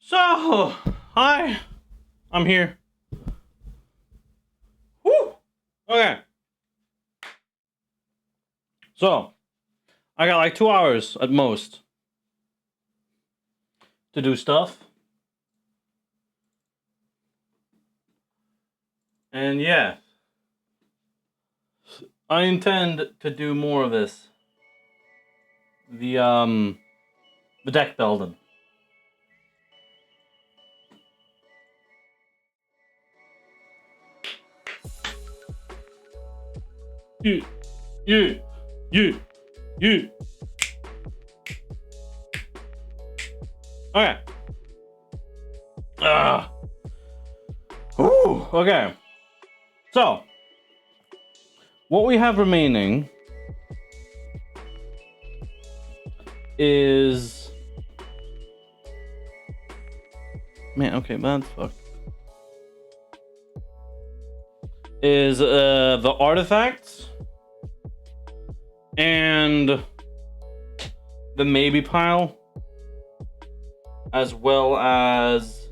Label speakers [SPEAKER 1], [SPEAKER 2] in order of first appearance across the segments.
[SPEAKER 1] So, hi, I'm here. Woo! Okay. So, I got like 2 hours at most to do stuff. And yeah, I intend to do more of this. The deck building. You. Okay. Ooh, okay. So, what we have remaining is... Man, okay, that's fucked. Is the artifacts and the maybe pile, as well as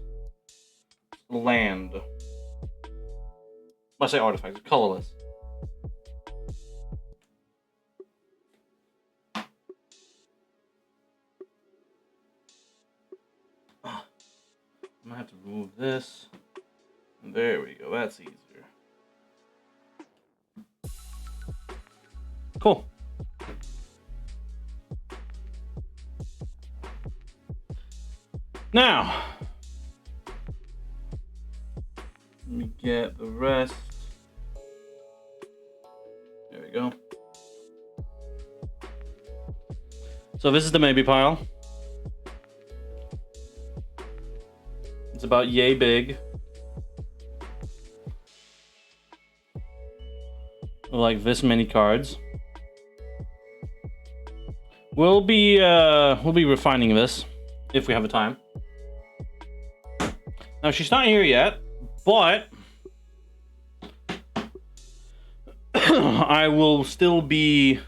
[SPEAKER 1] land. When I say artifacts, colorless. I'm gonna have to remove this. There we go, that's easier. Cool. Now, let me get the rest. There we go. So this is the maybe pile. It's about yay big. Like this many cards. We'll be refining this if we have the time. Now she's not here yet, but I will still be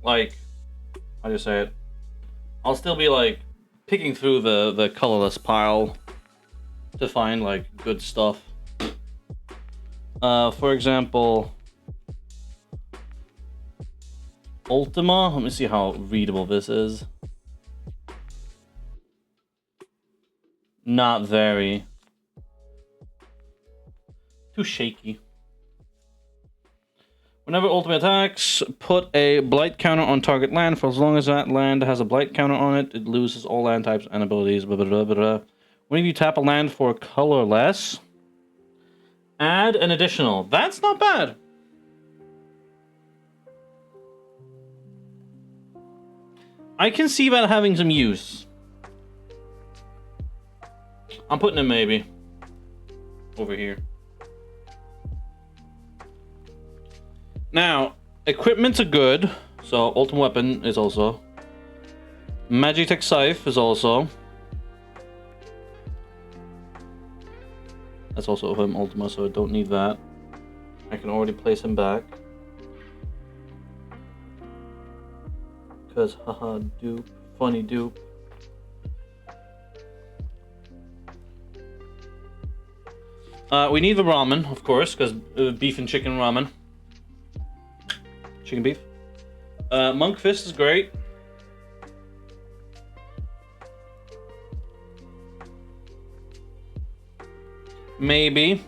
[SPEAKER 1] like, how do you say it? I'll still be like picking through the colorless pile to find like good stuff. For example, Ultima. Let me see how readable this is. Not very. Too shaky. Whenever Ultima attacks, put a blight counter on target land. For as long as that land has a blight counter on it, it loses all land types and abilities. Blah, blah, blah, blah, blah. Whenever you tap a land for colorless, add an additional. That's not bad. I can see that having some use. I'm putting it maybe over here. Now, equipments are good. So, Ultimate Weapon is also. Magitech Scythe is also. That's also him Ultima, so I don't need that. I can already place him back. Because, haha, dupe. Funny dupe. We need the ramen, of course, because beef and chicken ramen. Chicken beef. Monk Fist is great. Maybe.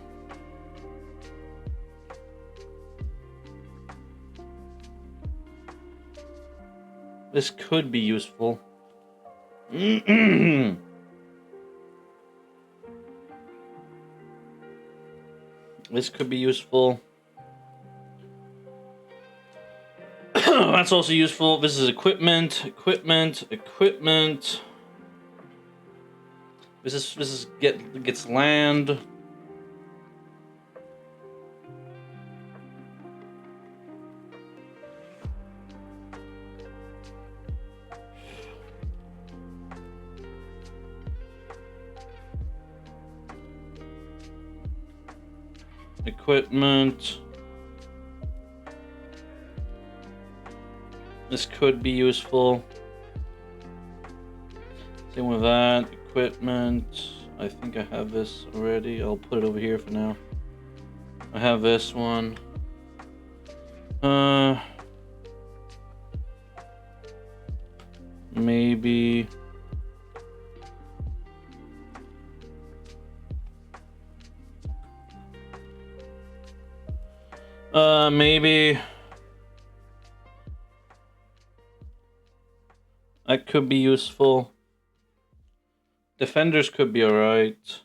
[SPEAKER 1] This could be useful. This could be useful. That's also useful. This is equipment. This gets land. Equipment. This could be useful. Same with that. Equipment. I think I have this already. I'll put it over here for now. I have this one. Maybe. Maybe. That could be useful. Defenders could be alright.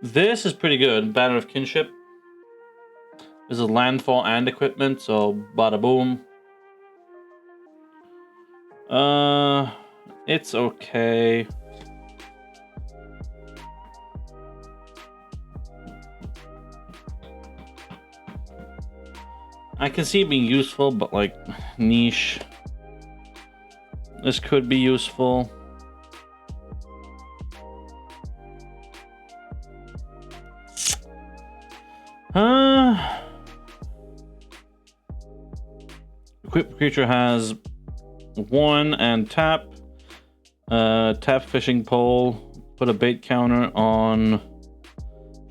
[SPEAKER 1] This is pretty good. Banner of Kinship. This is landfall and equipment, so bada boom. It's okay. I can see it being useful, but like niche. This could be useful. Equipped creature has 1 and tap. Tap fishing pole. Put a bait counter on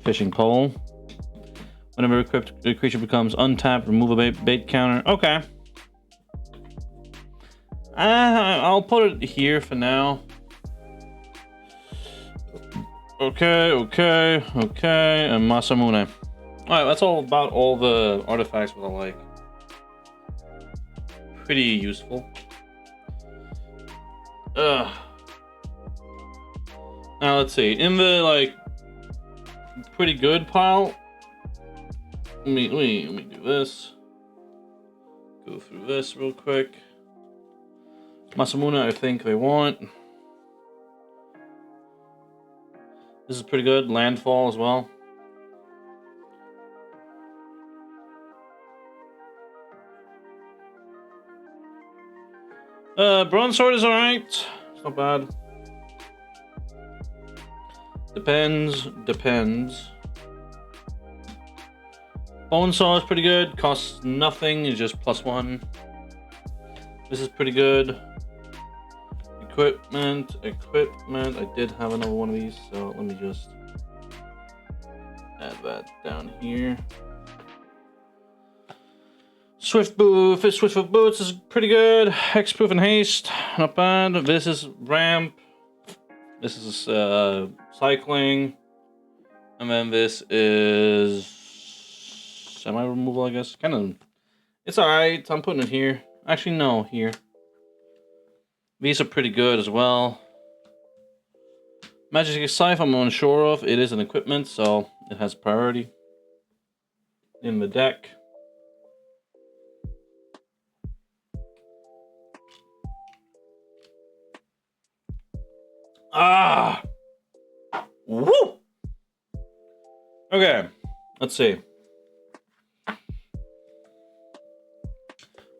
[SPEAKER 1] fishing pole. Whenever equipped creature becomes untapped, remove a bait counter. Okay. I'll put it here for now. Okay. And Masamune. Alright, that's all about all the artifacts that I like. Pretty useful. Now let's see. In the like pretty good pile. Let me do this. Go through this real quick. Masamune, I think they want. This is pretty good. Landfall as well. Bronze Sword is alright. It's not bad. Depends. Bone Saw is pretty good. Costs nothing. It's just +1. This is pretty good. Equipment. I did have another one of these, so let me just add that down here. Swift Foot Boots is pretty good. Hexproof and Haste, not bad. This is Ramp. This is Cycling. And then this is semi-removal, I guess. Kind of, it's alright. I'm putting it here. Actually, no, here. These are pretty good as well. Magic Scythe, I'm unsure of. It is an equipment, so it has priority in the deck. Woo! Okay, let's see.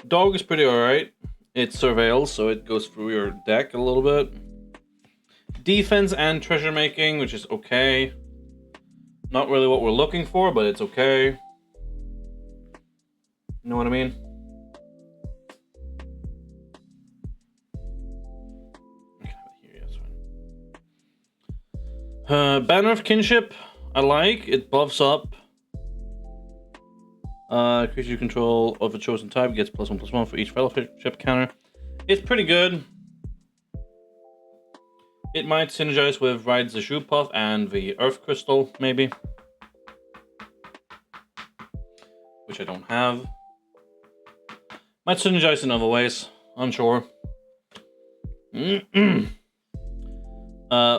[SPEAKER 1] Dog is pretty alright. It surveils, so it goes through your deck a little bit. Defense and treasure making, which is okay. Not really what we're looking for, but it's okay. You know what I mean? Banner of Kinship, I like. It buffs up. Creature you control of a chosen type gets +1/+1 for each fellowship counter. It's pretty good. It might synergize with Ride the Shoe Puff and the Earth Crystal, maybe. Which I don't have. Might synergize in other ways. Unsure.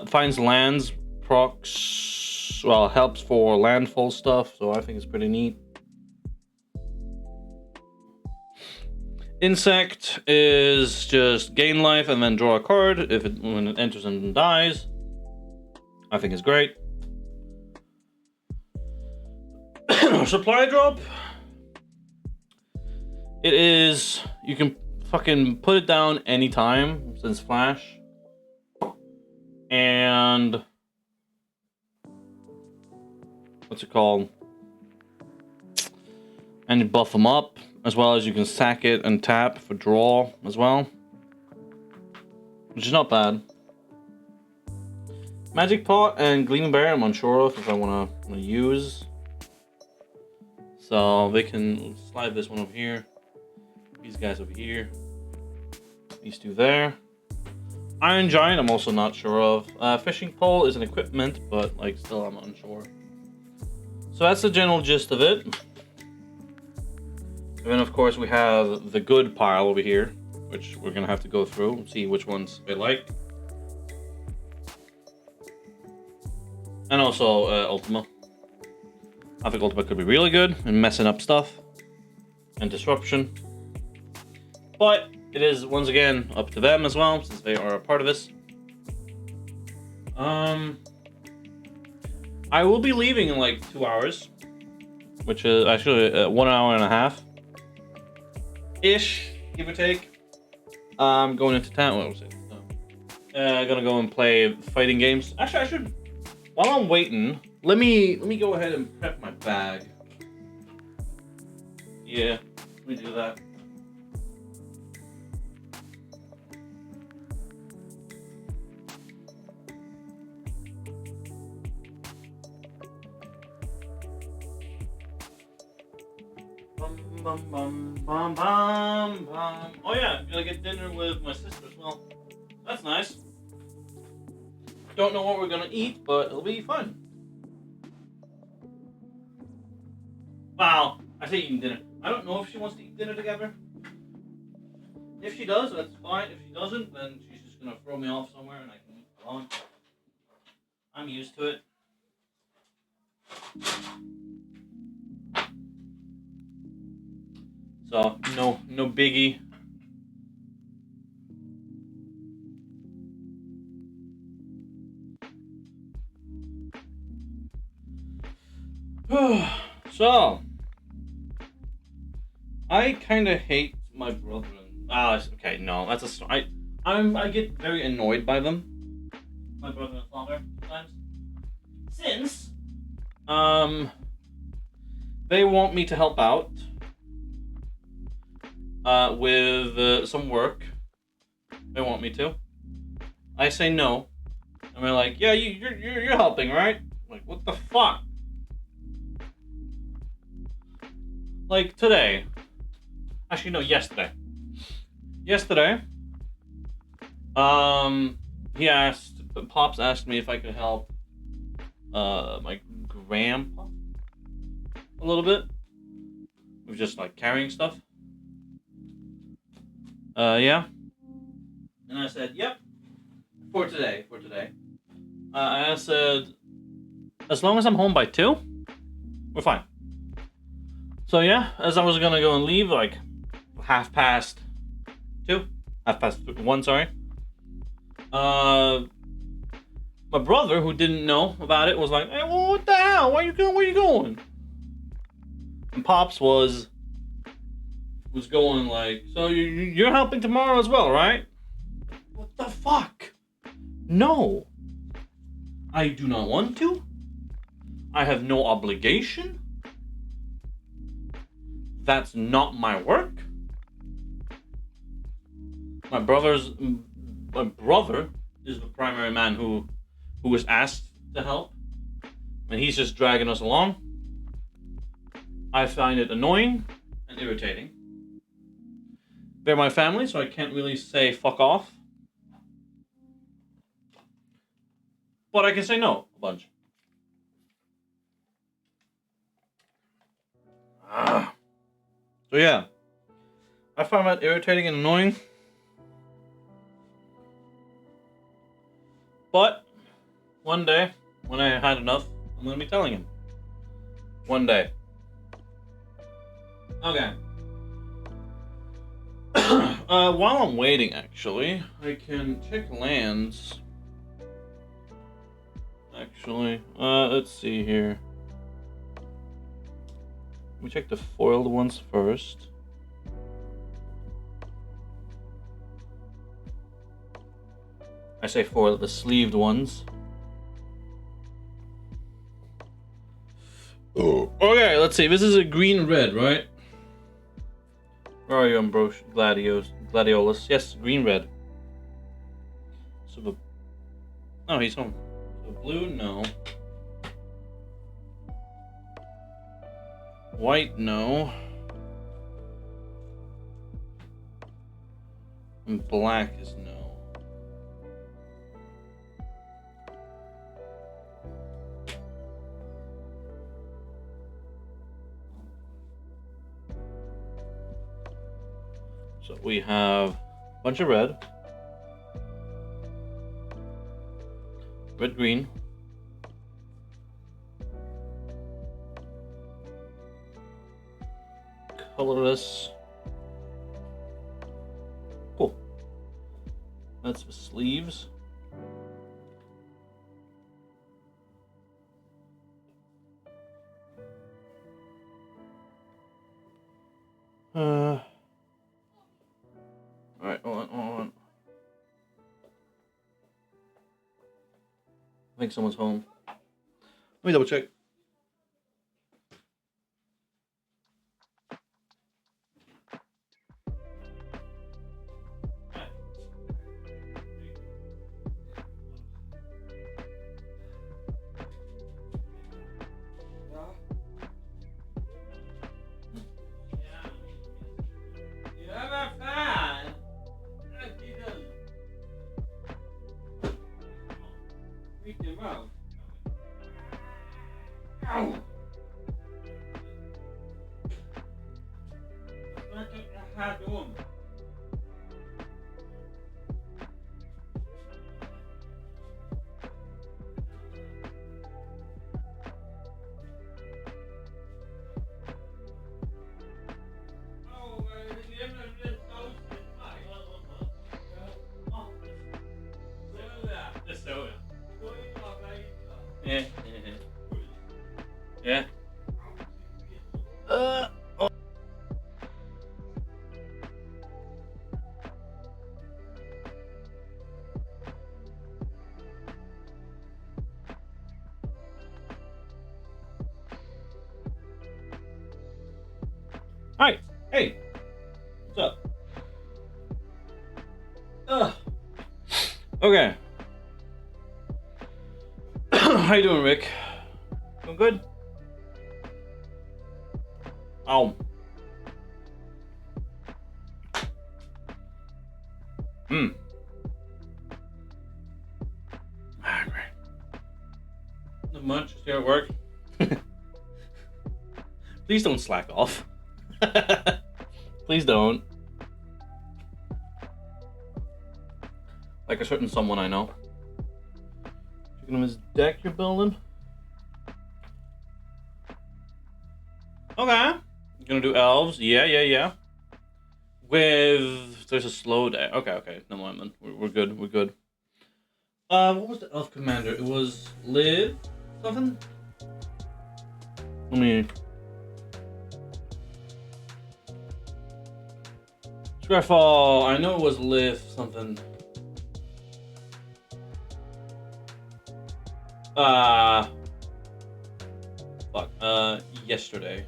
[SPEAKER 1] Finds lands, procs, well, helps for landfall stuff, so I think it's pretty neat. Insect is just gain life and then draw a card when it enters and dies. I think it's great. Supply drop. It is, you can fucking put it down anytime since Flash. and what's it called? And you buff them up, as well as you can sack it and tap for draw as well, which is not bad. Magic Pot and Gleaming Bear I'm unsure of if I want to use. So they can slide this one over here. These guys over here. These two there. Iron Giant I'm also not sure of. Fishing Pole is an equipment, but like still I'm unsure. So that's the general gist of it. And then of course we have the good pile over here, which we're gonna have to go through and see which ones I like. And also Ultima. I think Ultima could be really good in messing up stuff and disruption. But it is once again up to them as well, since they are a part of this. I will be leaving in like 2 hours, which is actually 1 hour and a half ish, give or take. I'm going into town. What was it? Gonna go and play fighting games. Actually, I should. While I'm waiting, let me go ahead and prep my bag. Yeah, let me do that. Bum, bum, bum, bum, bum. Oh yeah, gonna get dinner with my sister as well. That's nice. Don't know what we're gonna eat, but it'll be fun. Wow, I say eating dinner. I don't know if she wants to eat dinner together. If she does, that's fine. If she doesn't, then she's just gonna throw me off somewhere and I can eat alone. I'm used to it. So no biggie. So I kind of hate my brother. Okay, no, that's I get very annoyed by them. My brother and father sometimes, since they want me to help out with some work. They want me to. I say no, and they're like, "Yeah, you're helping, right?" I'm like, what the fuck? Like today. Actually, no, yesterday. Yesterday, Pops asked me if I could help my grandpa a little bit with just like carrying stuff. Yeah. And I said, yep, for today. I said, as long as I'm home by 2, we're fine. So yeah, as I was gonna go and leave, like 1:30, sorry. My brother, who didn't know about it, was like, "Hey, well, what the hell? Where you going? And Pops was going like, "So you're helping tomorrow as well, right?" What the fuck? No, I do not want to. I have no obligation. That's not my work. My brother is the primary man who was asked to help, and he's just dragging us along. I find it annoying and irritating. They're my family, so I can't really say fuck off. But I can say no a bunch. So yeah, I find that irritating and annoying. But one day, when I had enough, I'm gonna be telling him. One day. Okay. While I'm waiting, actually, I can check lands. Actually, let's see here. Let me check the foiled ones first. I say for the sleeved ones. Oh. Okay, let's see. This is a green-red, right? Where are you, Gladiolus? Yes, green-red. So the... Oh, he's home. So blue, no. White, no. And black is no. So we have a bunch of red. Red, green. Colorless. Cool. That's the sleeves. Alright, hold on. I think someone's home. Let me double check. Yeah. Yeah. Hi. Hey. What's up? Okay. How you doing, Rick? Doing good? Ow. Ah, great. Not much. Just here at work. Please don't slack off. Please don't. Like a certain someone I know. Checking him his deck you're building. Okay. You're gonna do elves? Yeah. With there's a slow day. Okay. No mind, man. We're good. We're good. What was the elf commander? It was Liv something. Let me. Scarfall. I know it was Liv something. Fuck. Yesterday.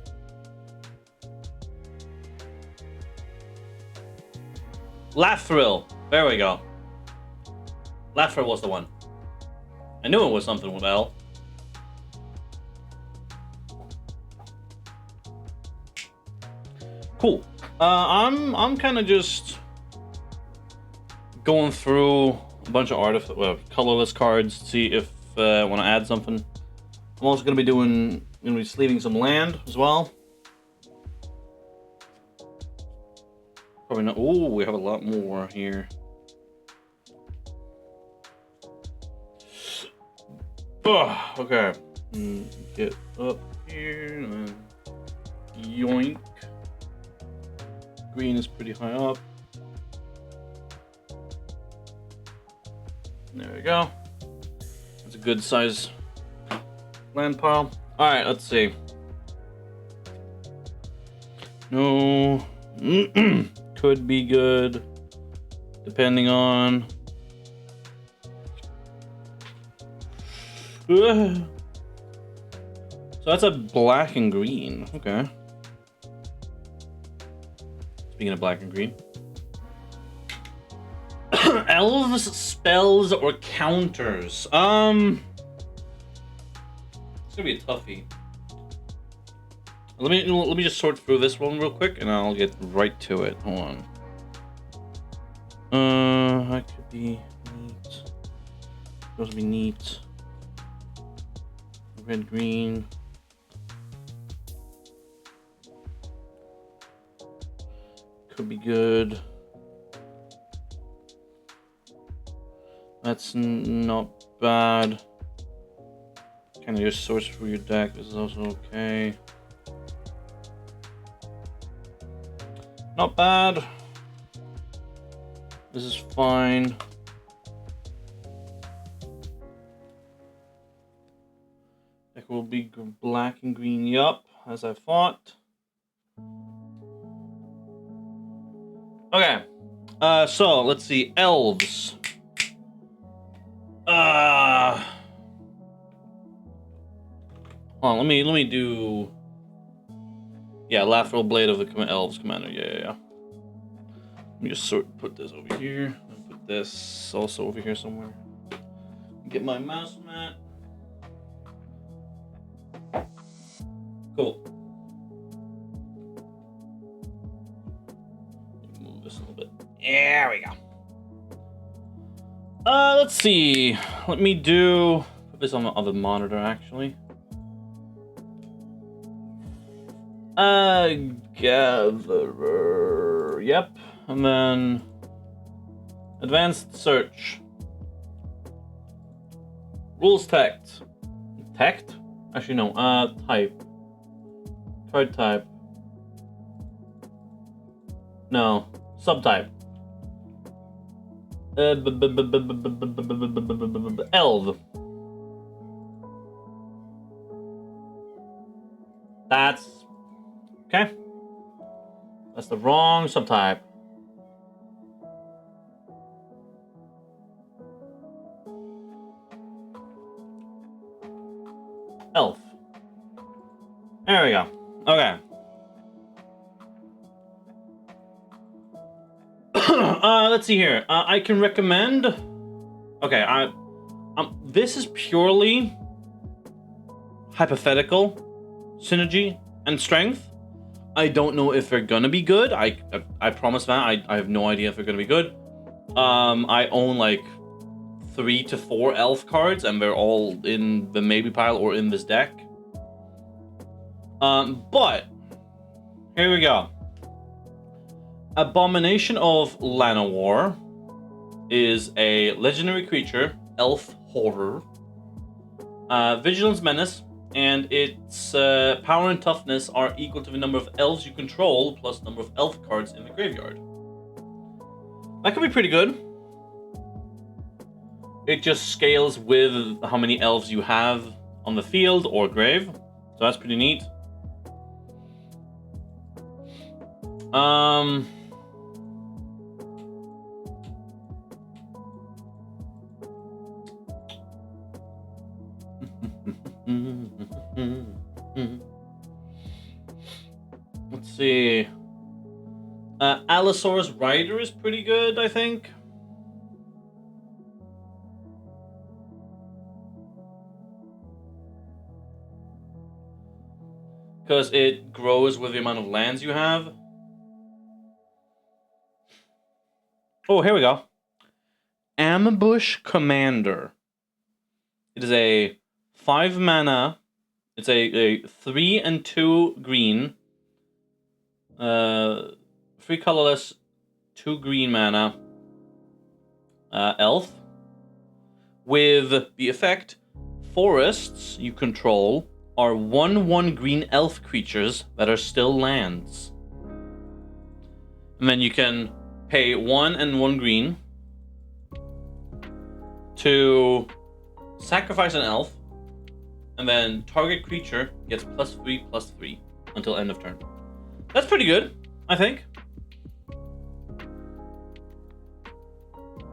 [SPEAKER 1] Lathril. There we go. Lathril was the one. I knew it was something with L. Cool. I'm kind of just going through a bunch of colorless cards to see if I want to add something. I'm also gonna be sleeving some land as well. Probably not. Oh, we have a lot more here. Oh, okay. Get up here and then yoink. Green is pretty high up. There we go. That's a good size land pile. Alright, let's see. No. Could be good. Depending on So that's a black and green. Okay. Speaking of black and green. Elves, spells, or counters. It's gonna be a toughie. Let me just sort through this one real quick, and I'll get right to it. Hold on. That could be neat. Those would be neat. Red, green. Could be good. That's not bad. Can you just source through your deck? This is also okay. Not bad. This is fine. Deck will be black and green. Yup, as I thought. Okay. So let's see. Elves. Hold on, let me do. Yeah, lateral blade of the elves commander. Yeah. Let me just put this over here and put this also over here somewhere. Get my mouse mat. Cool. Move this a little bit. There we go. Let's see. Let me put this on the other monitor actually. Gatherer. Yep. And then advanced search. Rules text. Text? Actually no. Type. Card type. No. Subtype. Elf. That's okay. That's the wrong subtype. Elf. There we go. Okay. Let's see here. I can recommend. Okay, this is purely hypothetical synergy and strength. I don't know if they're gonna be good. I promise that I have no idea if they're gonna be good. I own like 3 to 4 elf cards, and they're all in the maybe pile or in this deck. But here we go. Abomination of Llanowar is a legendary creature, elf horror, vigilance menace, and its power and toughness are equal to the number of elves you control plus number of elf cards in the graveyard. That could be pretty good. It just scales with how many elves you have on the field or grave, so that's pretty neat. Let's see. Allosaurus Rider is pretty good, I think. Because it grows with the amount of lands you have. Oh, here we go. Ambush Commander. It is a 5 mana. It's a 3 and 2 green. 3 colorless, 2 green mana. Elf. With the effect, forests you control are 1/1 green elf creatures that are still lands. And then you can pay 1 and 1 green to sacrifice an elf, and then target creature gets +3/+3 until end of turn. That's pretty good, I think.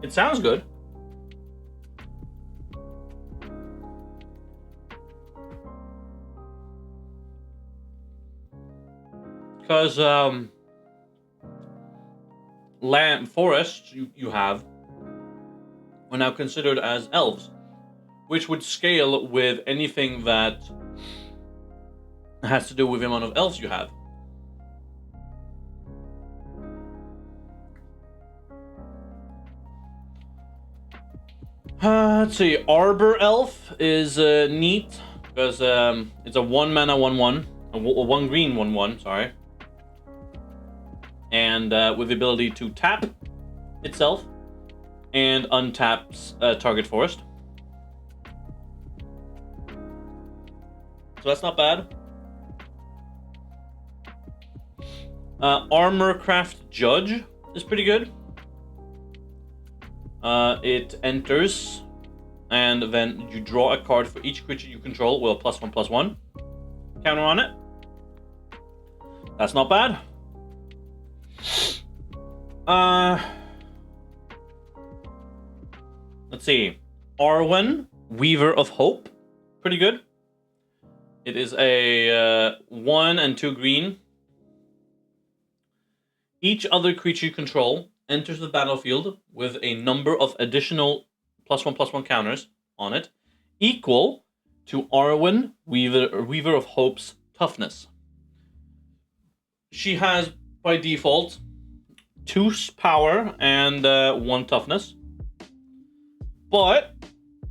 [SPEAKER 1] It sounds good. because land forests you have are now considered as elves, which would scale with anything that has to do with the amount of elves you have. Let's see. Arbor Elf is neat because it's a 1 mana 1/1, a 1 green 1/1. Sorry, and with the ability to tap itself and untaps target forest. So that's not bad. Armorcraft Judge is pretty good. It enters, and then you draw a card for each creature you control with a +1/+1 counter on it. That's not bad. Let's see. Arwen, Weaver of Hope, pretty good. It is a 1 and 2 green. Each other creature you control enters the battlefield with a number of additional +1/+1 counters on it, equal to Arwen, Weaver of Hope's toughness. She has, by default, 2 power and 1 toughness, but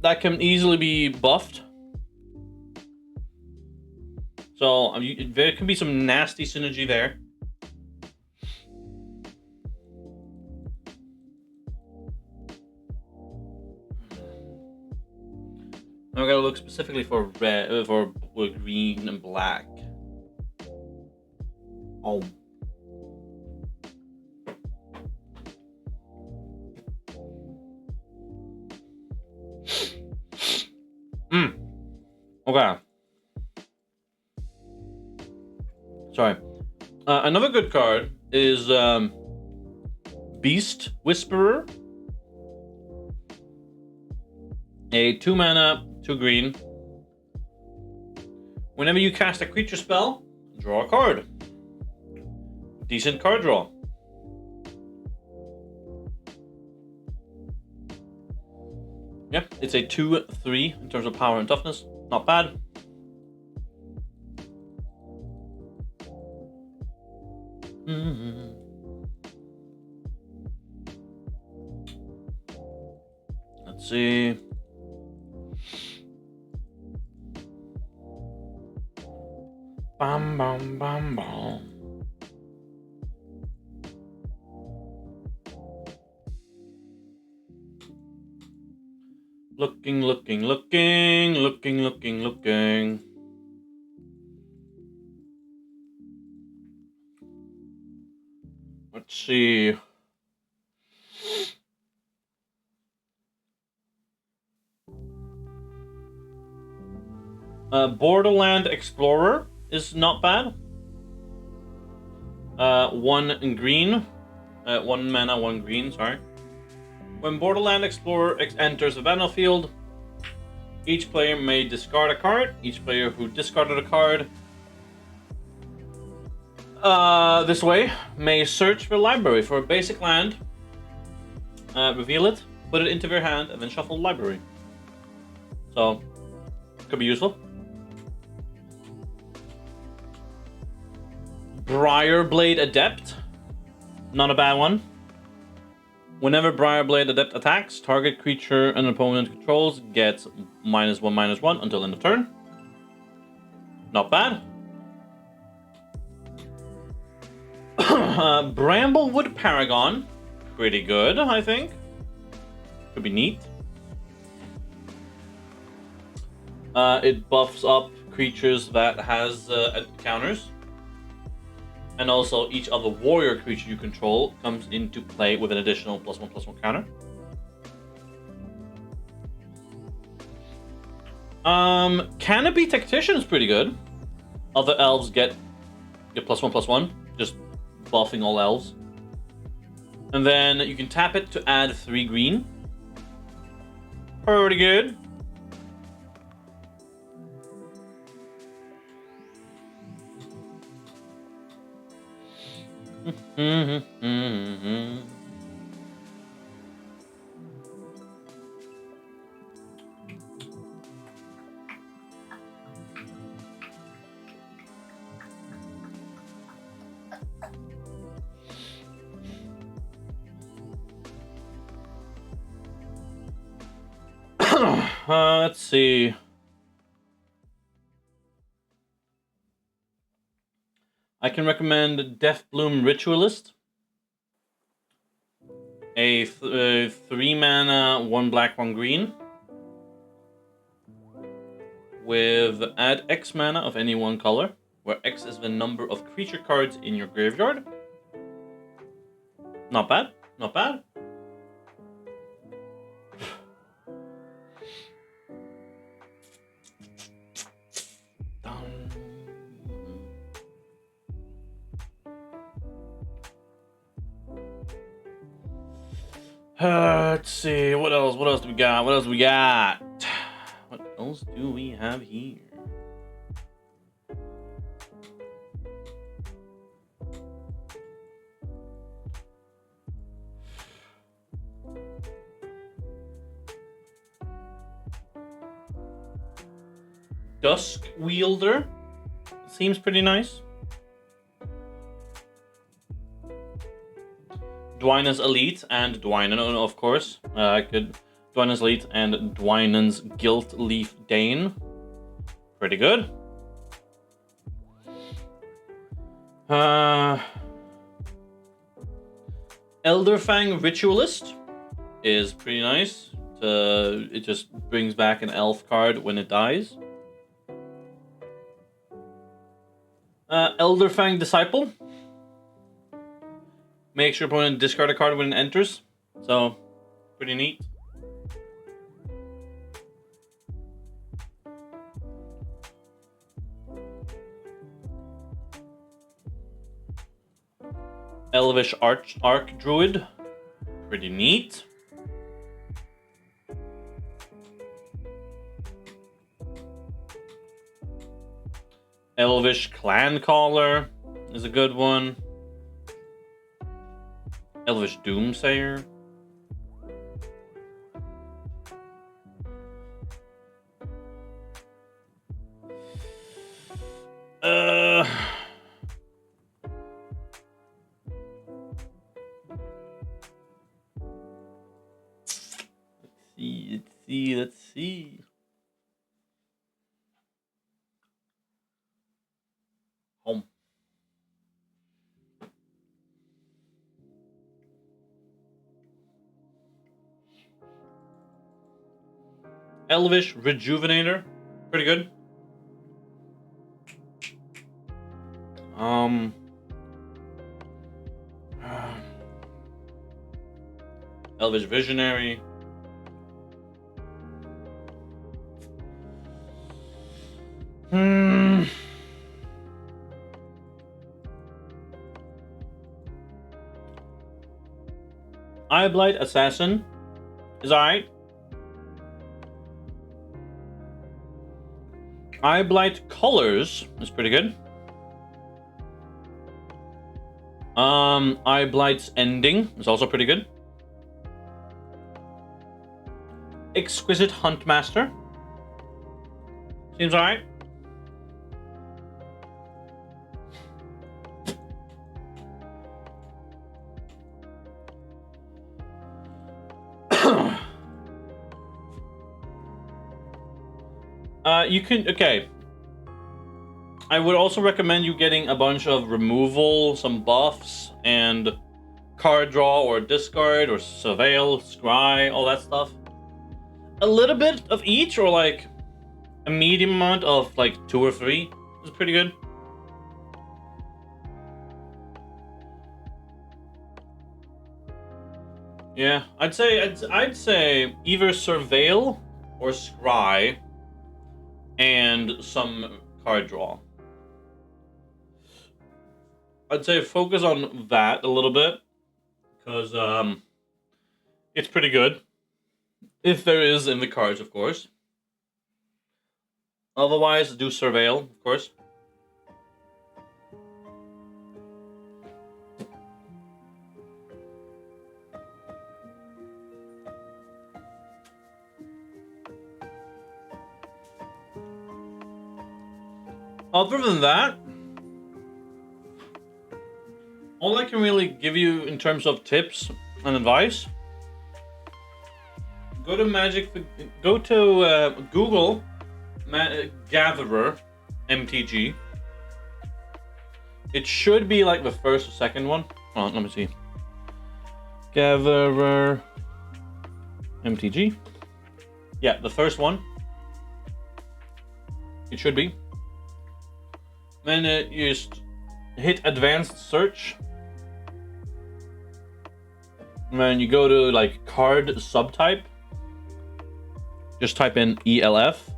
[SPEAKER 1] that can easily be buffed. So there can be some nasty synergy there. Now I gotta look specifically for red, for green and black. Oh. Okay. Sorry. Another good card is Beast Whisperer. A 2 mana, 2 green. Whenever you cast a creature spell, draw a card. Decent card draw. Yeah, it's a 2/3 in terms of power and toughness. Not bad. Let's see. Bam, bam, bam, bam. Looking. Let's see. Borderland Explorer is not bad. 1 in green. 1 mana, 1 green, sorry. When Borderland Explorer enters the battlefield, each player may discard a card. Each player who discarded a card this way may search their library for a basic land, reveal it, put it into their hand, and then shuffle the library. So, could be useful. Briarblade Adept, not a bad one. Whenever Briarblade Adept attacks, target creature an opponent controls gets -1/-1 until end of turn. Not bad. Bramblewood Paragon, pretty good, I think. Could be neat. It buffs up creatures that has counters. And also, each other warrior creature you control comes into play with an additional +1/+1 counter. Canopy Tactician is pretty good. Other elves get +1/+1, just buffing all elves. And then you can tap it to add 3 green. Pretty good. Let's see. I can recommend Death Bloom Ritualist. A 3 mana, 1 black, 1 green. With add X mana of any one color, where X is the number of creature cards in your graveyard. Not bad, not bad. Let's see, what else? What else do we got? What else do we got? What else do we have here? Dusk Wielder seems pretty nice. Dwynen's Elite and Dwynen, of course. Dwynen's Elite and Dwynen's Gilt Leaf Dane. Pretty good. Elderfang Ritualist is pretty nice. It just brings back an elf card when it dies. Elderfang Disciple. Makes your opponent discard a card when it enters. So, pretty neat. Elvish Arc Druid. Pretty neat. Elvish Clan Caller is a good one. Elvish Doomsayer. Let's see. Home. Elvish Rejuvenator. Pretty good. Elvish Visionary. Eyeblight Assassin is alright. Eyeblight Colors is pretty good. Eyeblight's Ending is also pretty good. Exquisite Huntmaster seems alright. Okay. I would also recommend you getting a bunch of removal, some buffs, and card draw or discard or surveil, scry, all that stuff. A little bit of each, or like a medium amount of like 2 or 3 is pretty good. Yeah, I'd say either surveil or scry and some card draw. I'd say focus on that a little bit, because it's pretty good. If there is in the cards, of course. Otherwise, do surveil, of course. Other than that, all I can really give you in terms of tips and advice, go to Google Gatherer MTG. It should be like the first or second one. Oh, let me see. Gatherer MTG. Yeah, the first one. It should be. Then you just hit advanced search. And then you go to like card subtype. Just type in ELF.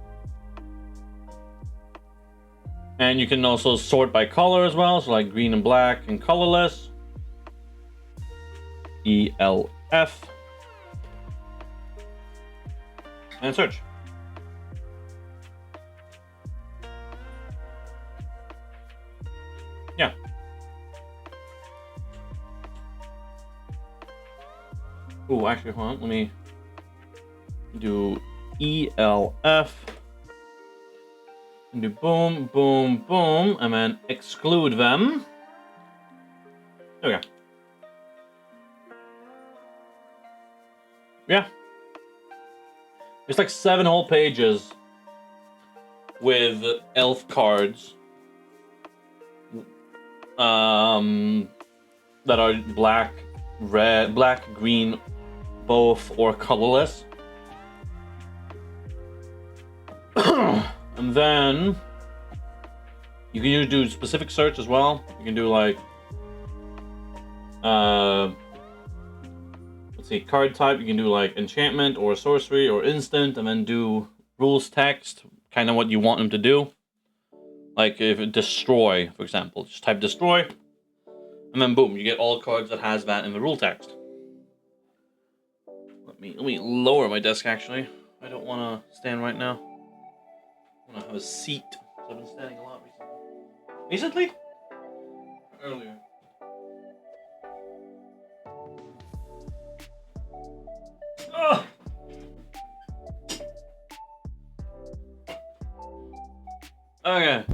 [SPEAKER 1] And you can also sort by color as well, so like green and black and colorless. ELF. And search. Yeah. Oh, actually, hold on. Let me do ELF. And do boom, boom, boom, and then exclude them. There we go. Yeah. There's like 7 whole pages with elf cards that are black, red, black, green, both, or colorless. And then you can do specific search as well. You can do like let's see, card type. You can do like enchantment or sorcery or instant, and then do rules text, kind of what you want them to do. Like if it destroy, for example, just type destroy, and then boom, you get all cards that has that in the rule text. Let me lower my desk actually. I don't want to stand right now. I want to have a seat. I've been standing a lot recently. Recently? Earlier. Oh! Okay.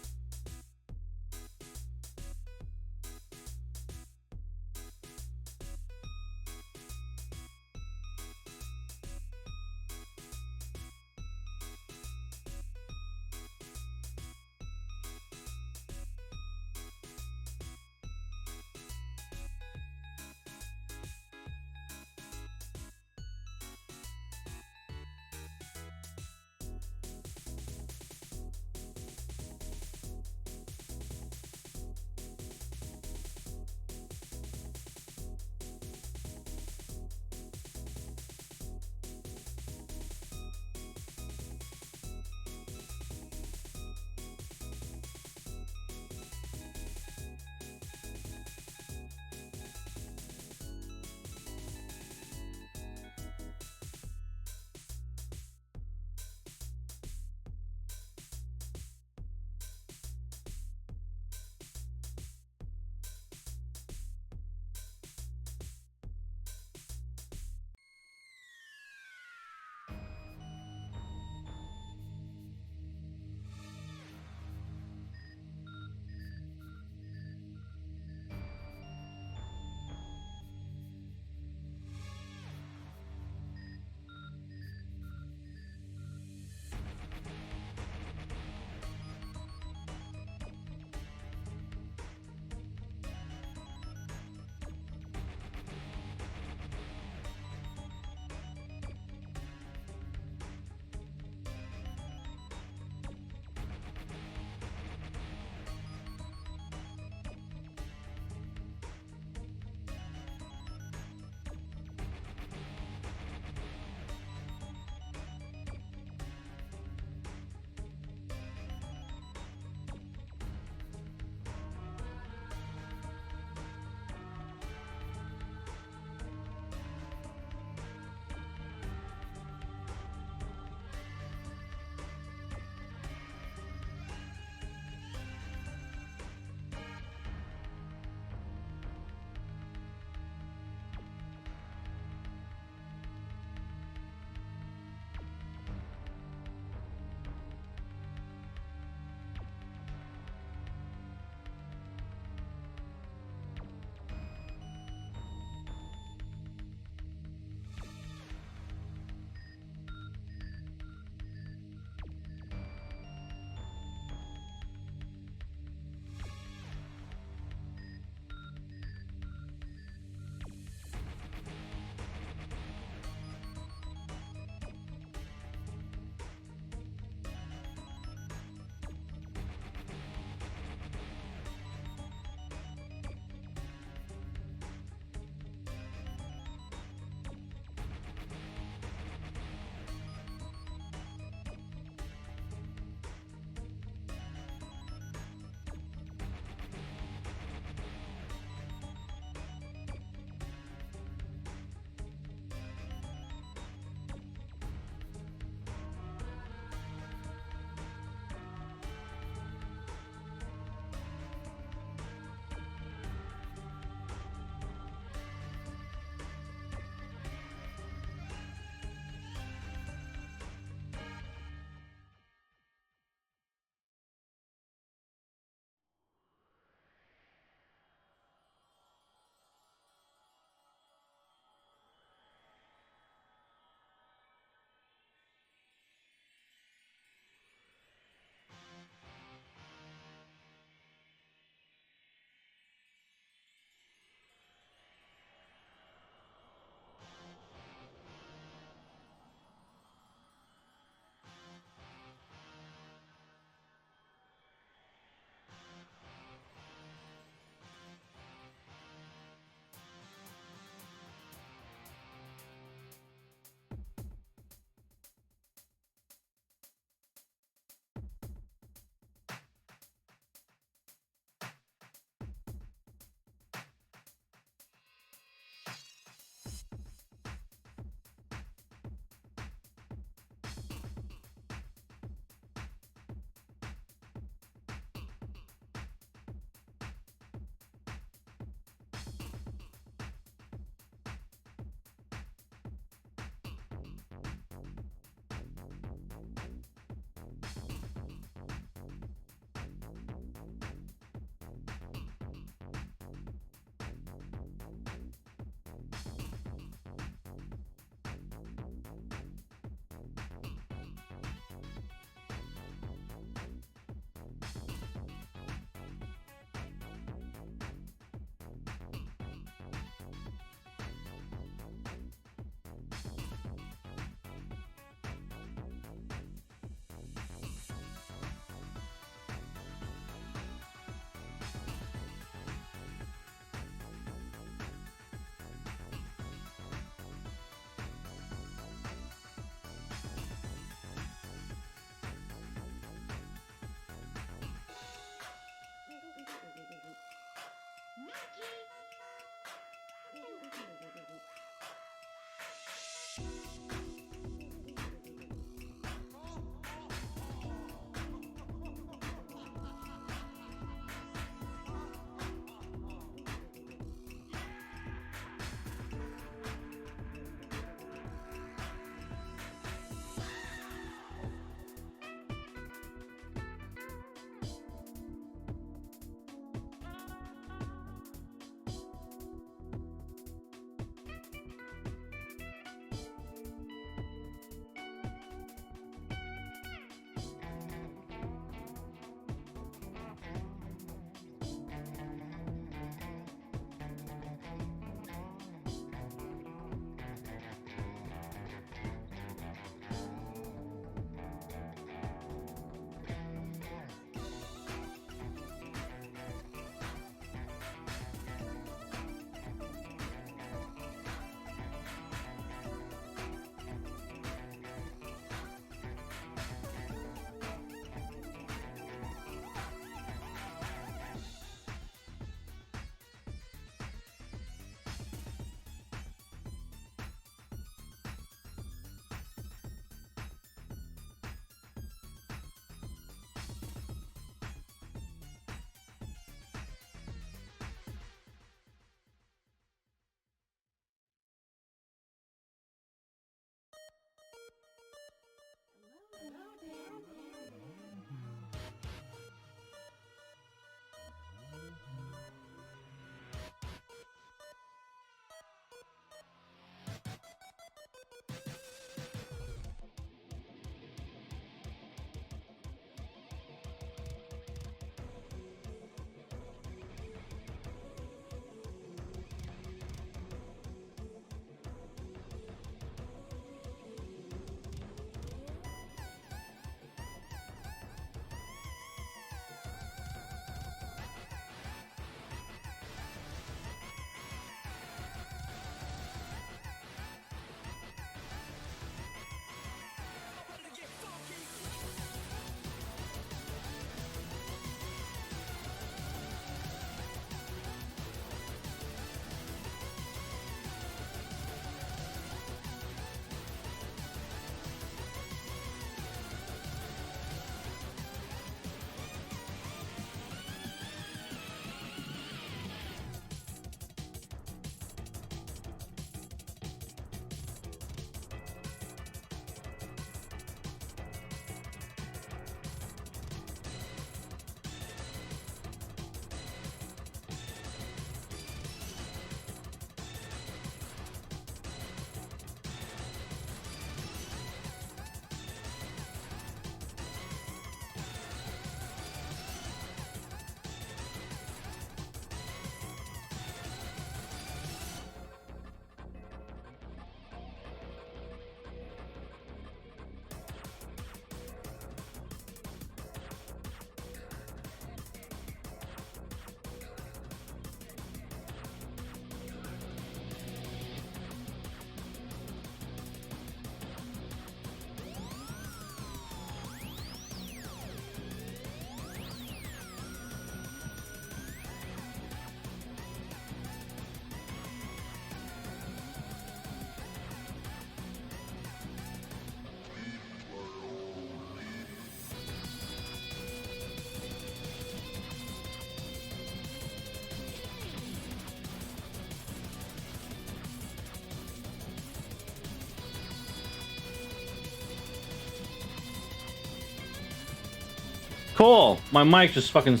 [SPEAKER 1] Cool. My mic just fucking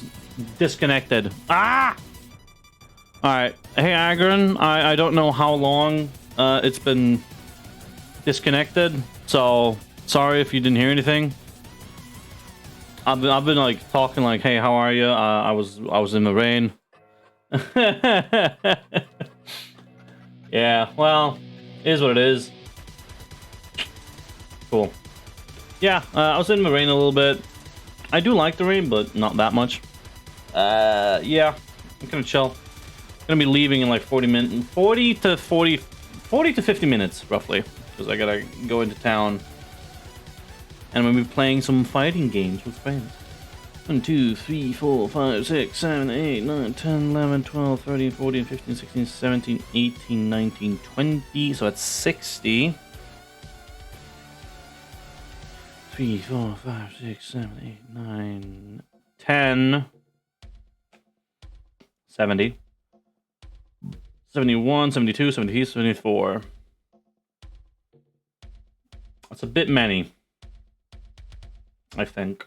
[SPEAKER 1] disconnected. Ah! Alright. Hey, Agron. I don't know how long it's been disconnected, so sorry if you didn't hear anything. I've been like talking like, hey, how are you? I was in the rain. Yeah, well, it is what it is. Cool. Yeah, I was in the rain a little bit. I do like the rain, but not that much. Yeah, I'm gonna chill. Gonna be leaving in like 40 to 50 minutes, roughly. Because I gotta go into town. And I'm gonna be playing some fighting games with friends. 1, 2, 3, 4, 5, 6, 7, 8, 9, 10, 11, 12, 13, 14, 15, 16, 17, 18, 19, 20. So that's 60. 3, 4, 5, 6, 7, 8, 9, 10. 70. 71, 72, 73, 74. That's a bit many, I think.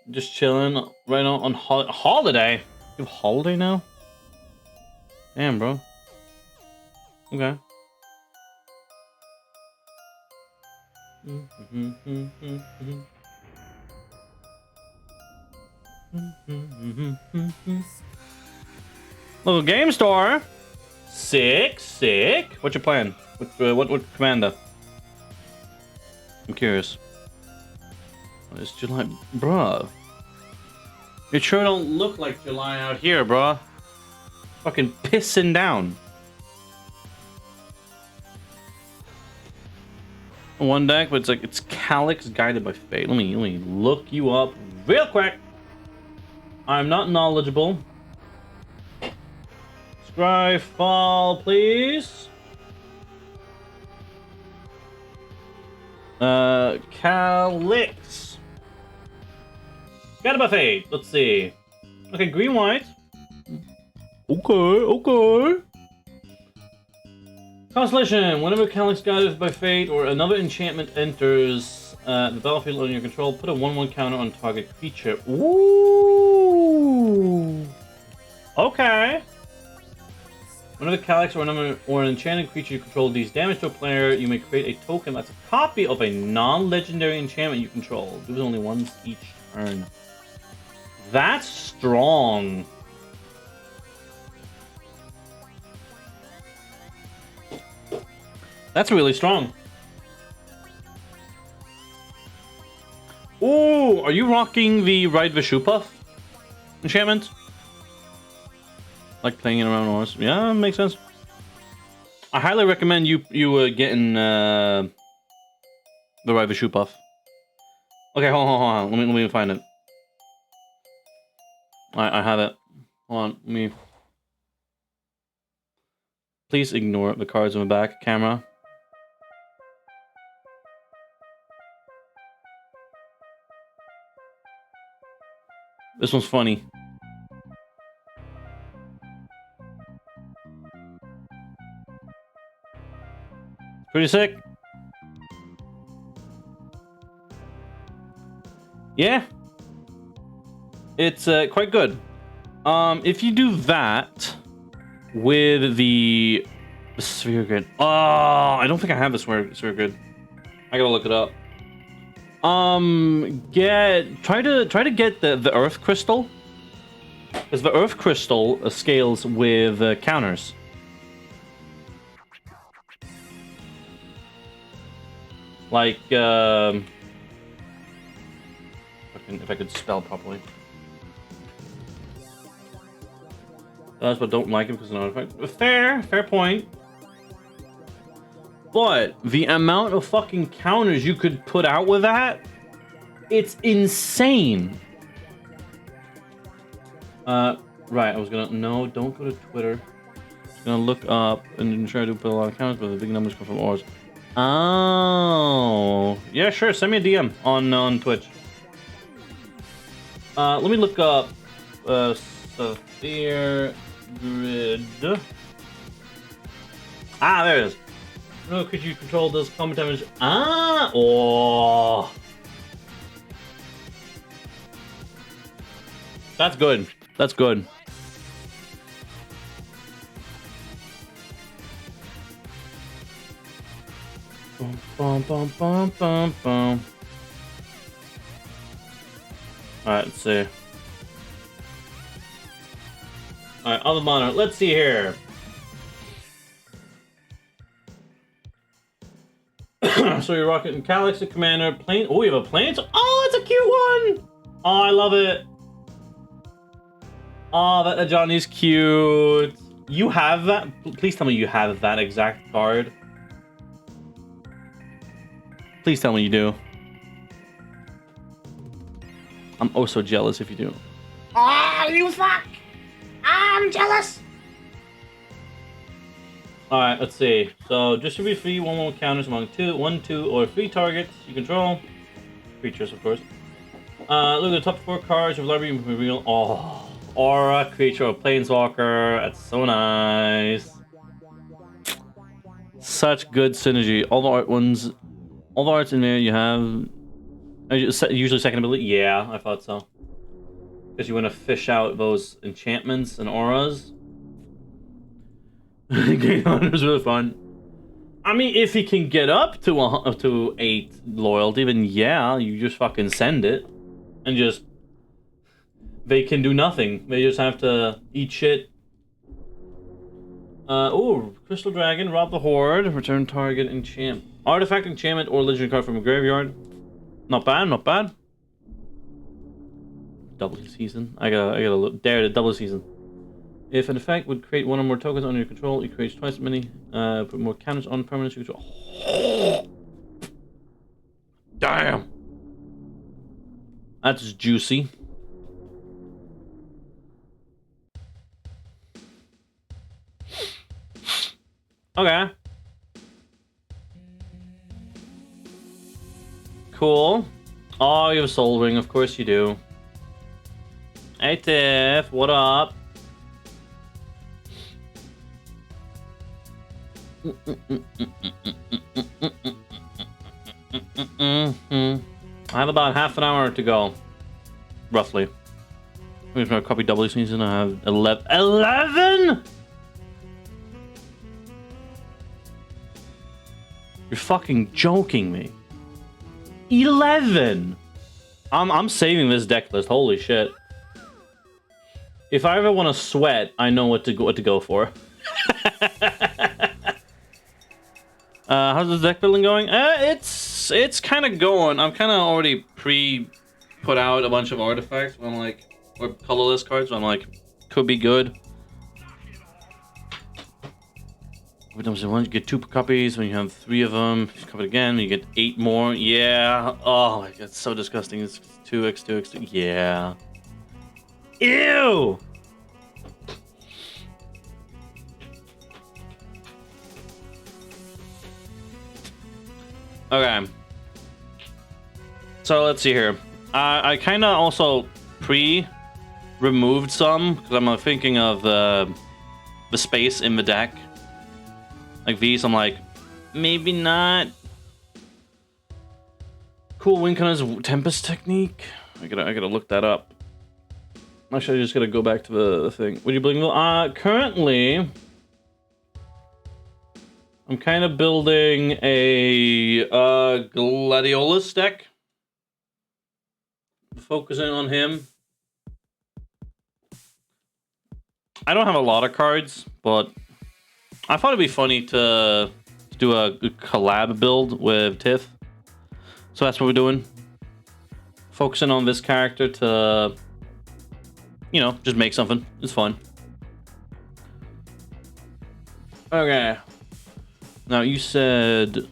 [SPEAKER 1] Just chilling right now on holiday. You have holiday now? Damn, bro. Okay. Little game store. Sick. What's your plan? What commander? I'm curious. It's July, bruh. It sure don't look like July out here, bruh. Fucking pissing down. One deck, but it's Calyx guided by fate. Let me look you up real quick. I'm not knowledgeable. Scryfall, please. Calyx. Guided by fate. Let's see. Okay, green white. Okay. Constellation. Whenever Calyx guided by fate or another enchantment enters the battlefield under your control, put a 1/1 counter on target creature. Ooh. Okay. Whenever Calyx or an enchanted creature you control deals damage to a player, you may create a token that's a copy of a non-legendary enchantment you control. Do it only once each turn. That's strong. That's really strong. Ooh, are you rocking the Ride Vishupuff enchantment? Like playing it around Ours. Yeah, makes sense. I highly recommend you getting the Ride Vishupuff. Okay, hold on. Let me find it. I have it. Hold on, let me. Please ignore the cards on the back camera. This one's funny. Pretty sick. Yeah. It's quite good. If you do that with the sphere grid. Oh, I don't think I have the sphere grid. I gotta look it up. Try to get the earth crystal. Because the earth crystal scales with counters. Like if I could spell properly. That's what don't like it because it's an artifact. Fair point. But the amount of fucking counters you could put out with that, it's insane. Right, I was gonna, no, don't go to Twitter. I was gonna look up and try to put a lot of counters, but the big numbers come from ours. Oh, yeah, sure, send me a DM on Twitch. Let me look up, Sphere Grid. Ah, there it is. No, could you control those combat damage? Ah! Oh! That's good. That's good. Bum, bum, bum, bum, bum, bum. Alright, let's see. Alright, on the monitor. Let's see here. So you're rocking Galaxy Commander, plane. Oh, you have a plane? Oh, it's a cute one! Oh, I love it. Oh, that Johnny's cute. You have that? Please tell me you have that exact card. Please tell me you do. I'm oh so jealous if you do.
[SPEAKER 2] Oh, you fuck! I'm jealous!
[SPEAKER 1] Alright, let's see. So, distribute free 1/1 counters among 1, 2, or 3 targets you control. Creatures, of course. Look at the top 4 cards of library reveal. Oh, Aura, creature, or Planeswalker. That's so nice. Such good synergy. All the art ones. All the arts in there you have. Usually second ability? Yeah, I thought so. Because you want to fish out those enchantments and auras. Game Hunter's really fun. I mean, if he can get up to 8 loyalty, then yeah, you just fucking send it. And just... They can do nothing. They just have to eat shit. Ooh, Crystal Dragon, rob the Horde, return target enchant. Artifact, enchantment, or legendary card from a graveyard. Not bad, not bad. Double season. I gotta look. Dare to double season. If an effect would create 1 or more tokens under your control, it creates twice as many. Put more counters on permanents you control. Damn. That's juicy. Okay. Cool. Oh, you have a Soul Ring, of course you do. Hey Tiff, what up? I have about half an hour to go. Roughly. I'm going to copy double season. I have 11. 11?! You're fucking joking me. 11! I'm saving this deck list. Holy shit. If I ever want to sweat, I know what to go for. How's the deck building going? It's kind of going. I'm kind of already put out a bunch of artifacts. I'm like, or colorless cards. I'm like, could be good. When you get 2 copies, when you have 3 of them, you copy it again, you get 8 more. Yeah. Oh my god, it's so disgusting. It's 2x, 2x, 2. Yeah. Ew. Okay. So let's see here. I kind of also removed some because I'm thinking of the space in the deck. Like these, I'm like, maybe not. Cool Wincon's Tempest technique. I gotta look that up. Actually, I just gotta go back to the thing. What are you building? Currently, I'm kind of building a Gladiolus deck. Focusing on him. I don't have a lot of cards, but I thought it'd be funny to do a collab build with Tiff. So that's what we're doing. Focusing on this character to, you know, just make something. It's fun. Okay. Now you said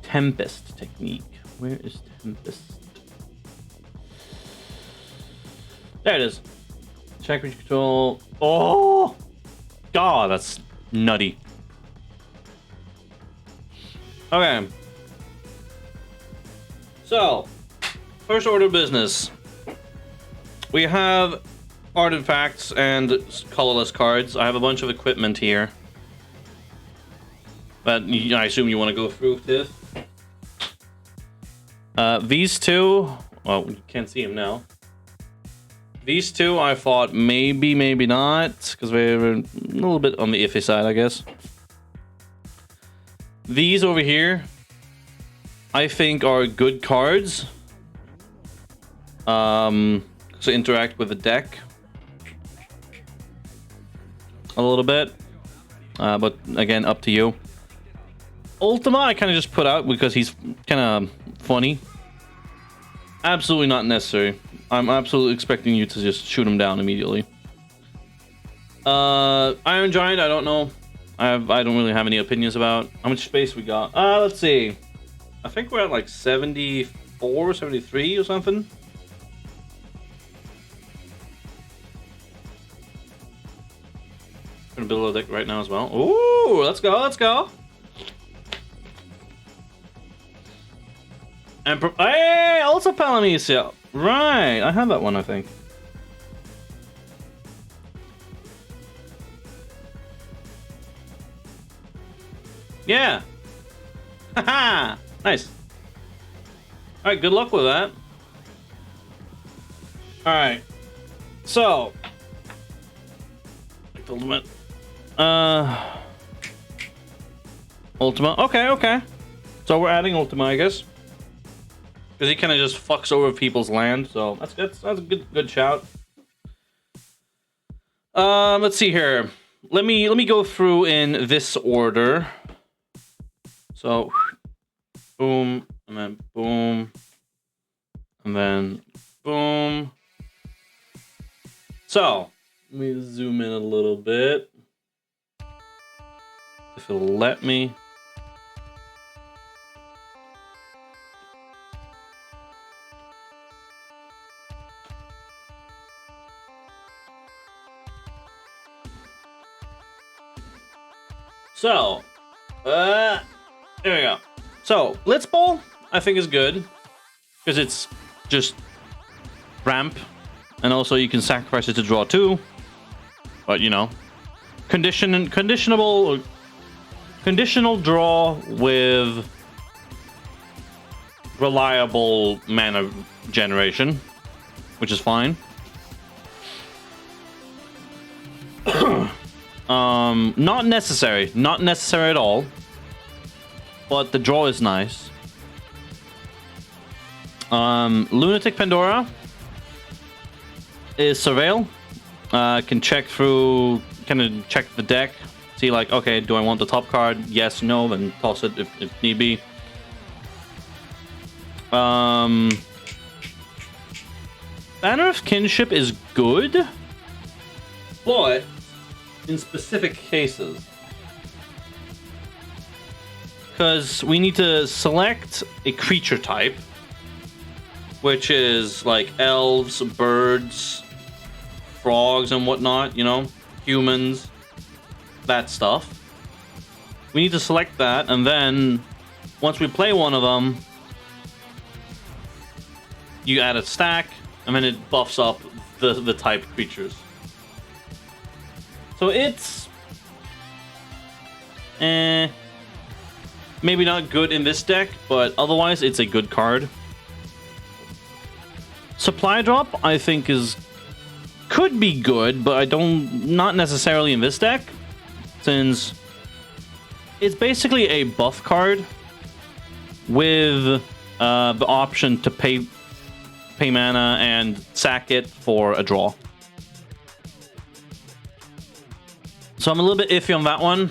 [SPEAKER 1] Tempest technique. Where is Tempest? There it is. Check reach control. Oh! God, that's nutty. Okay. So, first order of business. We have artifacts and colorless cards. I have a bunch of equipment here. But I assume you want to go through Tiff. These two, well, you can't see them now. These two, I thought maybe, maybe not, because they were a little bit on the iffy side, I guess. These over here, I think are good cards. To interact with the deck a little bit. But again, up to you. Ultima, I kind of just put out because he's kind of funny. Absolutely not necessary. I'm absolutely expecting you to just shoot him down immediately. Iron Giant, I don't know. I don't really have any opinions about. How much space we got? Let's see. I think we're at like 74, 73 or something. I'm gonna build a deck right now as well. Ooh, let's go, let's go. And hey, also Palamecia. Right, I have that one, I think. Yeah. Haha. Nice. All right, good luck with that. All right. So, Ultimate. Ultima. Okay. So we're adding Ultima, I guess. Because he kind of just fucks over people's land, so that's a good shout. Let's see here. Let me go through in this order. So, boom, and then boom, and then boom. So, let me zoom in a little bit, if it'll let me. So, there we go. So, Blitzball, I think is good. Because it's just ramp. And also you can sacrifice it to draw 2. But, you know. Conditional draw with reliable mana generation. Which is fine. Not necessary at all, but the draw is nice. Lunatic Pandora is Surveil. Can check through, kind of check the deck, see like, okay, do I want the top card? Yes, no, then toss it if need be. Banner of Kinship is good, but in specific cases, because we need to select a creature type, which is like elves, birds, frogs and whatnot, you know, humans, that stuff. We need to select that, and then once we play one of them, you add a stack, and then it buffs up the type creatures. So it's maybe not good in this deck, but otherwise it's a good card. Supply Drop, I think, could be good, but not necessarily in this deck, since it's basically a buff card with the option to pay mana and sack it for a draw. So I'm a little bit iffy on that one.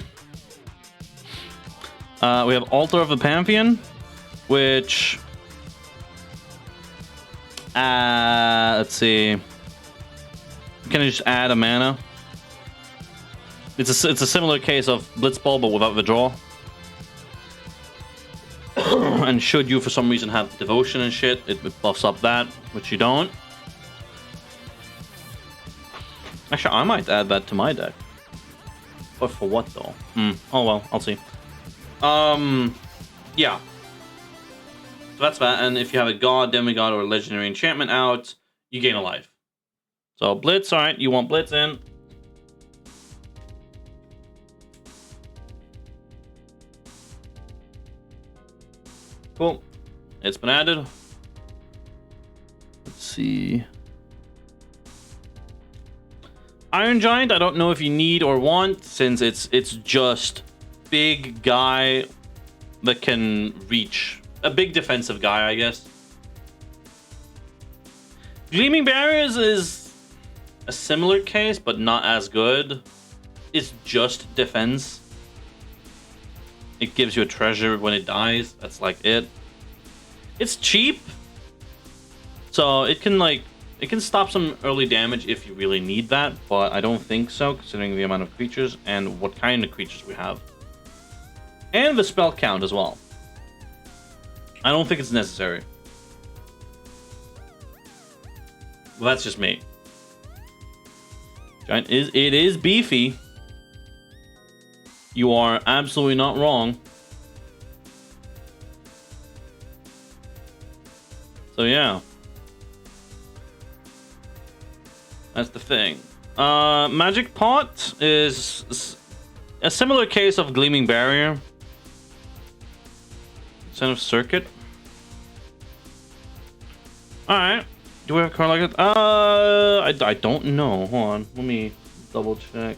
[SPEAKER 1] We have Altar of the Pantheon, which let's see. Can I just add a mana? It's a similar case of Blitzball, but without the draw. And should you for some reason have Devotion and shit, it buffs up that, which you don't. Actually, I might add that to my deck. But for what though? Oh well, I'll see. Yeah. So that's that, and if you have a God, Demigod, or a Legendary Enchantment out, you gain a life. So Blitz, alright, you want Blitz in. Cool. It's been added. Let's see. Iron Giant, I don't know if you need or want, since it's just big guy that can reach. A big defensive guy, I guess. Gleaming Barriers is a similar case, but not as good. It's just defense. It gives you a treasure when it dies. That's like it. It's cheap. So it can stop some early damage if you really need that, but I don't think so, considering the amount of creatures and what kind of creatures we have. And the spell count as well. I don't think it's necessary. Well, that's just me. Giant it is beefy. You are absolutely not wrong. So yeah. That's the thing. Magic Pot is a similar case of Gleaming Barrier. Instead of Circuit. Alright. Do we have a card like that? I don't know. Hold on. Let me double check.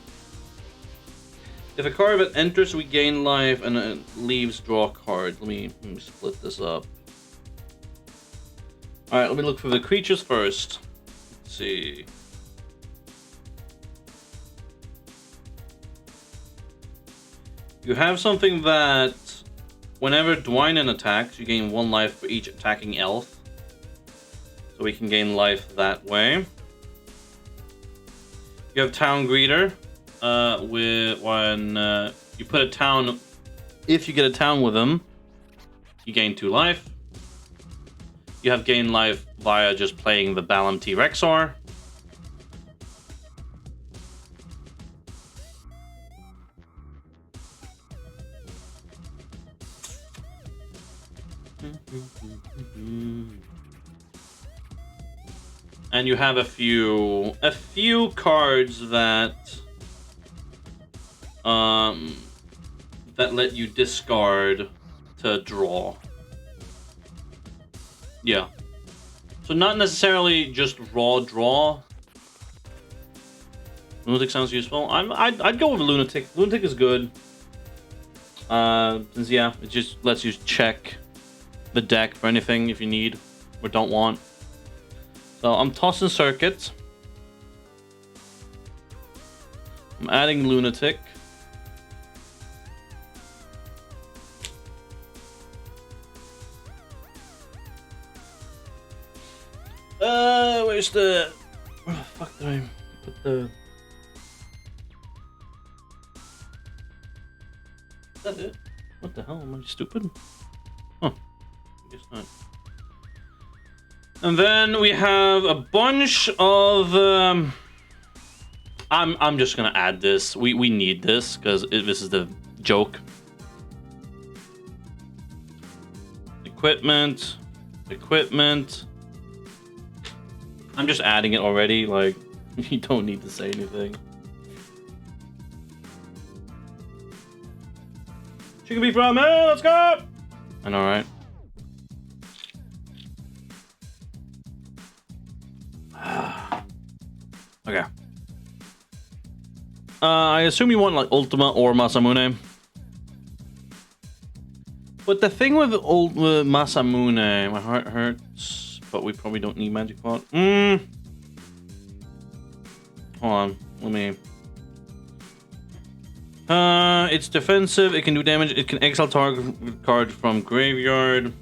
[SPEAKER 1] If a card that enters, we gain life, and it leaves, draw a card. Let me split this up. Alright, let me look for the creatures first. Let's see. You have something that whenever Dwynen attacks, you gain 1 life for each attacking elf. So we can gain life that way. You have Town Greeter. When you put a town, if you get a town with them, you gain 2 life. You have gain life via just playing the Balam T Rexar. And you have a few cards that that let you discard to draw. Yeah. So not necessarily just raw draw. Lunatic sounds useful. I'd go with Lunatic. Lunatic is good. Since yeah, it just lets you check the deck for anything if you need or don't want. So I'm tossing Circuit. I'm adding Lunatic. Where's the... Where the fuck did I put the... Is that it? What the hell? Am I stupid? Huh. I guess not. And then we have a bunch of... I'm just gonna add this. We need this, because this is the joke. Equipment. I'm just adding it already, like, you don't need to say anything. Chicken beef ramen, let's go! I know, right? Okay. I assume you want, like, Ultima or Masamune. But the thing with Masamune, my heart hurts. But we probably don't need Magic Pot. Hold on. Let me... it's defensive. It can do damage. It can exile target card from graveyard.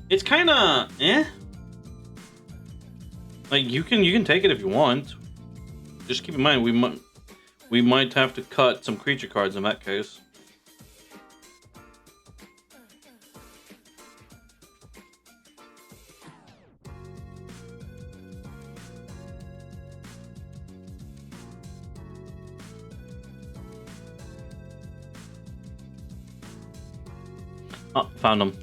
[SPEAKER 1] It's kind of eh. Like you can take it if you want. Just keep in mind we might have to cut some creature cards in that case. Oh, found them.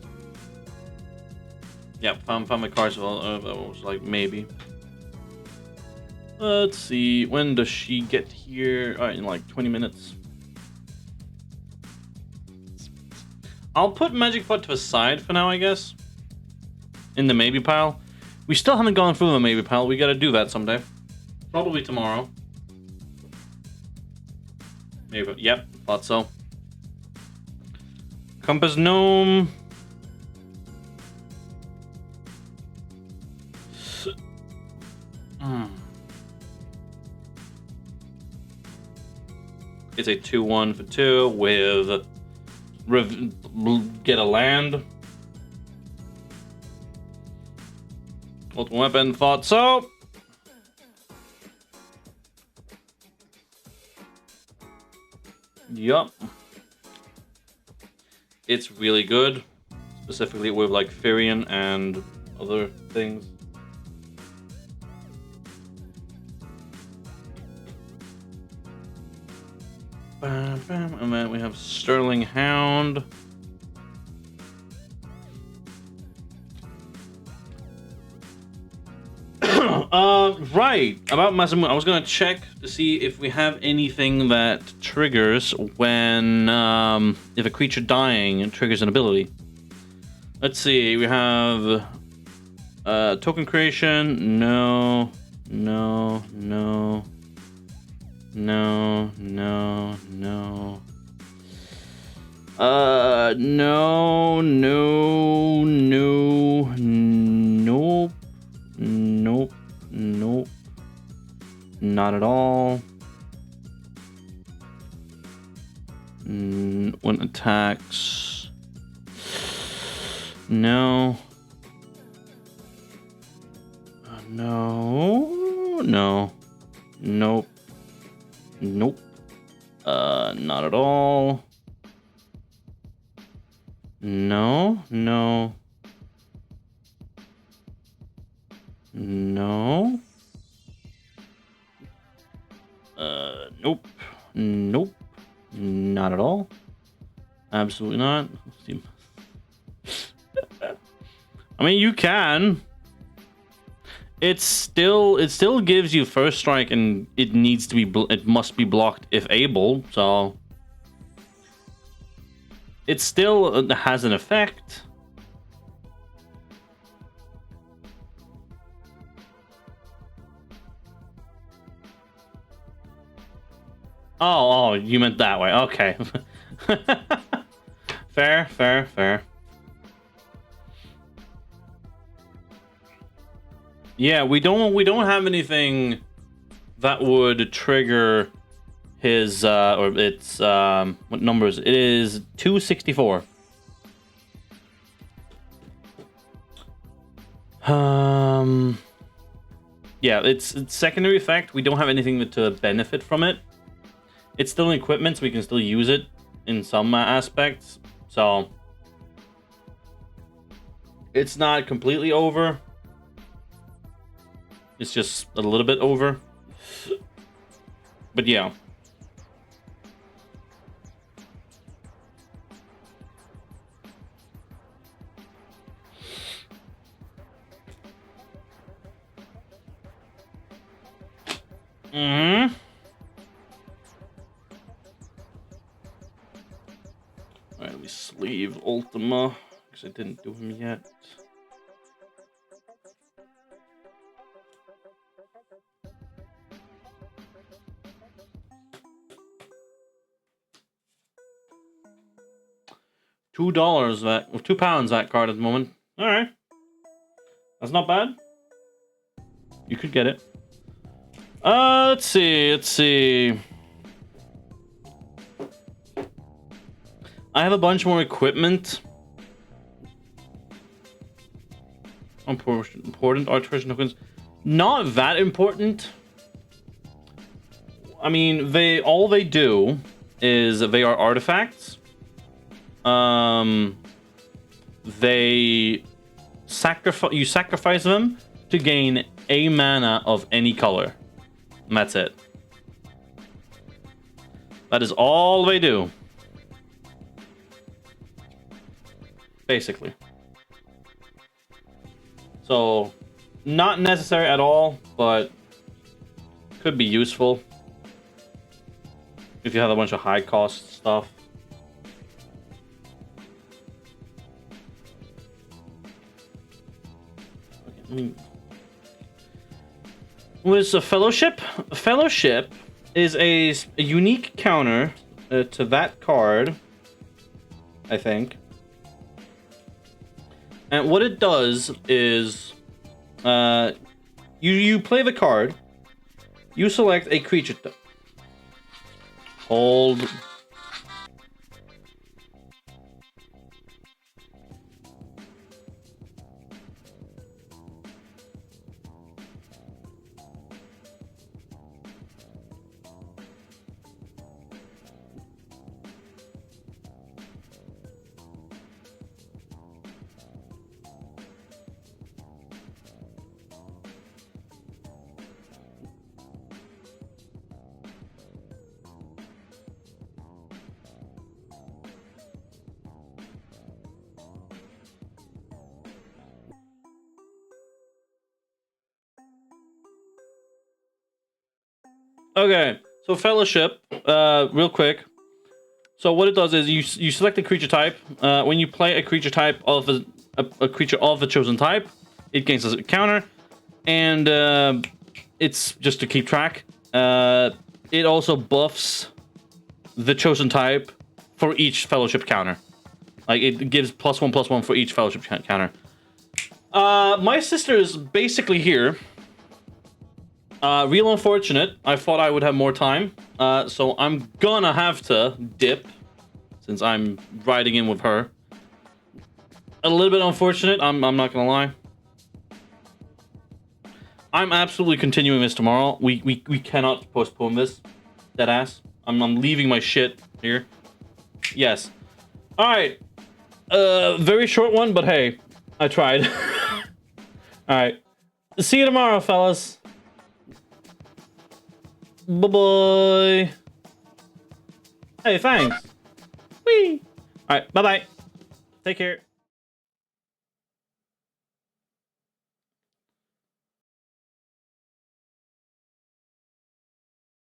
[SPEAKER 1] Yeah, found my cards. Well, I was like, maybe. Let's see. When does she get here? Alright, in like 20 minutes. I'll put Magic Foot to the side for now, I guess. In the maybe pile. We still haven't gone through the maybe pile. We gotta do that someday. Probably tomorrow. Maybe. Yep, thought so. Compass Gnome. It's a 2/1 for 2 with get a land. Ultimate weapon, thought so. Yup. It's really good, specifically with like Firion and other things. Bam, bam. And then we have Sterling Hound. Right. About Masamune, I was gonna check to see if we have anything that triggers when if a creature dying triggers an ability. Let's see. We have token creation. No. No. No. No, no, no. No, no, no, nope, nope, nope. Not at all. When attacks. No. No, no, nope. Nope. Not at all. No, no. No. Nope. Nope. Not at all. Absolutely not. I mean, you can. It still gives you first strike, and it needs to be it must be blocked if able. So it still has an effect. Oh, you meant that way. Okay. Fair, fair, fair. Yeah, we don't have anything that would trigger his or it's what numbers? It is 264. Yeah, it's secondary effect. We don't have anything to benefit from it. It's still in equipment, so we can still use it in some aspects. So it's not completely over. It's just a little bit over. But yeah. Mm-hmm. Alright, let me sleeve Ultima, because I didn't do him yet. $2 that, or £2 that card at the moment. All right, that's not bad. You could get it. Let's see. I have a bunch more equipment. Important artificial tokens. Not that important. I mean, all they do is they are artifacts. They sacrifice them to gain a mana of any color. And that's it. That is all they do. Basically. So, not necessary at all, but could be useful if you have a bunch of high cost stuff. Was a fellowship? Fellowship is a unique counter to that card, I think. And what it does is, you play the card, you select a creature. Hold. Okay, so Fellowship, real quick. So what it does is you select a creature type. When you play a creature type of a creature of the chosen type, it gains a counter, and it's just to keep track. It also buffs the chosen type for each Fellowship counter. Like it gives +1/+1 for each Fellowship counter. My sister is basically here. Real unfortunate. I thought I would have more time. So I'm gonna have to dip, since I'm riding in with her. A little bit unfortunate, I'm not gonna lie. I'm absolutely continuing this tomorrow. We cannot postpone this. Deadass. I'm leaving my shit here. Yes. Alright. Very short one, but hey, I tried. Alright. See you tomorrow, fellas. Bye-bye. Hey, thanks. Whee! Alright, bye-bye. Take care.